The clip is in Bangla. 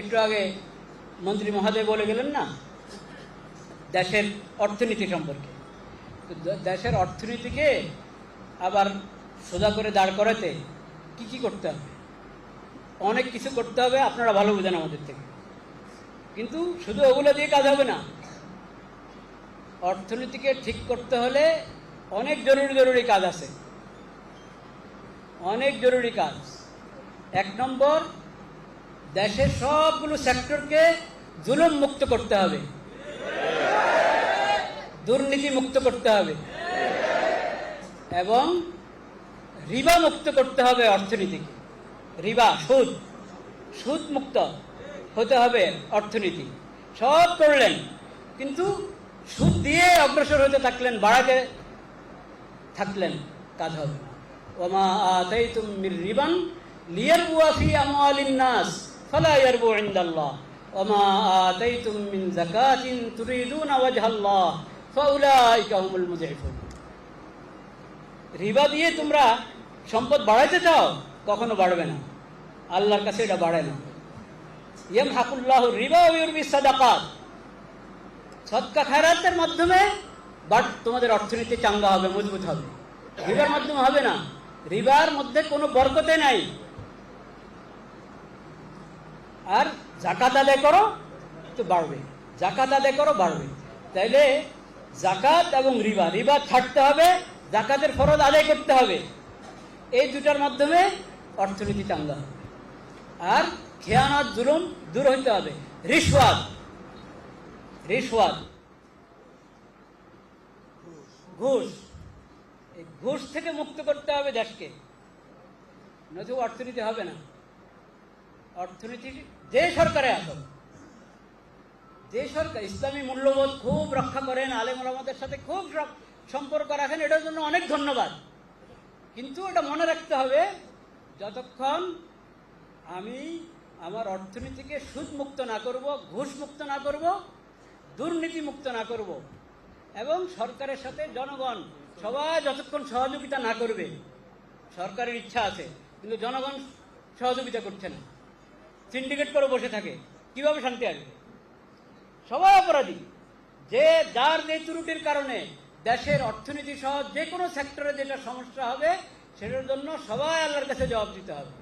একটু আগে মন্ত্রী মহোদয় বলে গেলেন না দেশের অর্থনীতি সম্পর্কে। তো দেশের অর্থনীতিকে আবার সোজা করে দাঁড় করাতে কি কি করতে হবে, অনেক কিছু করতে হবে, আপনারা ভালো বুঝেন আমাদের থেকে। কিন্তু শুধু ওগুলো দিয়ে কাজ হবে না, অর্থনীতিকে ঠিক করতে হলে অনেক জরুরি কাজ আছে, অনেক জরুরি কাজ। এক নম্বর, দেশের সবগুলো সেক্টরকে জুলুম মুক্ত করতে হবে, দুর্নীতি মুক্ত করতে হবে এবং রিবা মুক্ত করতে হবে অর্থনীতিকে। রিবা, সুদ মুক্ত হতে হবে অর্থনীতি। সব করলেন কিন্তু সুদ দিয়ে অগ্রসর হতে থাকলেন, বাড়াতে থাকলেন, কাজ হবে না। ওমা আতাইতুম মির রিবান লিয়ারবুয়া ফি আমওয়ালিন নাস ফালা ইয়ারবু ইনদাল্লাহ ওমা আতাইতুম মিন যাকাতিন তুরিদুনা ওয়াজহাল্লাহ ফাউলাইকা হুমুল মুযিফুন। রিবা দিয়ে তোমরা সম্পদ বাড়াইতে চাও, কখনো বাড়বে না, আল্লাহর কাছে এটা বাড়ে না। ইয়ামহাকুল্লাহু রিবা ওয়া ইউরবিস সাদাকাত, সদকা খায়রাতের মাধ্যমে তোমাদের অর্থনীতি চাঙ্গা হবে, মজবুত হবে, রিবার মাধ্যমে হবে না। রিবার মধ্যে কোনো বরকতে নাই। আর জাকাত আদায় করো তো বাড়বে, জাকাত আদায় করো বাড়বে। তাইলে জাকাত এবং রিবা ছাড়তে হবে, জাকাতের ফরজ আদায় করতে হবে। এই দুটার মাধ্যমে অর্থনীতি চাঙ্গা হবে। আর খেয়ানত, জুলুম দূর হইতে হবে। রিশওয়াত, ঘুষ, এই ঘুষ থেকে মুক্ত করতে হবে দেশকে, নয়তো অর্থনীতি হবে না। অর্থনীতি যে সরকারে আসুক, যে সরকার ইসলামী মূল্যবোধ খুব রক্ষা করেন, আলেম ওলামাদের সাথে খুব সম্পর্ক রাখেন, এটার জন্য অনেক ধন্যবাদ। কিন্তু এটা মনে রাখতে হবে, যতক্ষণ আমি আমার অর্থনীতিকে সুদ মুক্ত না করব, ঘুষ মুক্ত না করব, দুর্নীতি মুক্ত না করব, এবং সরকারের সাথে জনগণ সবাই যতক্ষণ সহযোগিতা না করবে, সরকারের ইচ্ছা আছে কিন্তু জনগণ সহযোগিতা করছে না, সিন্ডিকেট করে বসে থাকে, কিভাবে শান্তি আসবে? সবাই অপরাধী। যার যে ত্রুটির কারণে দেশের অর্থনীতি সহ যে কোনো সেক্টরে যেটা সমস্যা হবে, সেটার জন্য সবাই আল্লাহর কাছে জবাব দিতে হবে।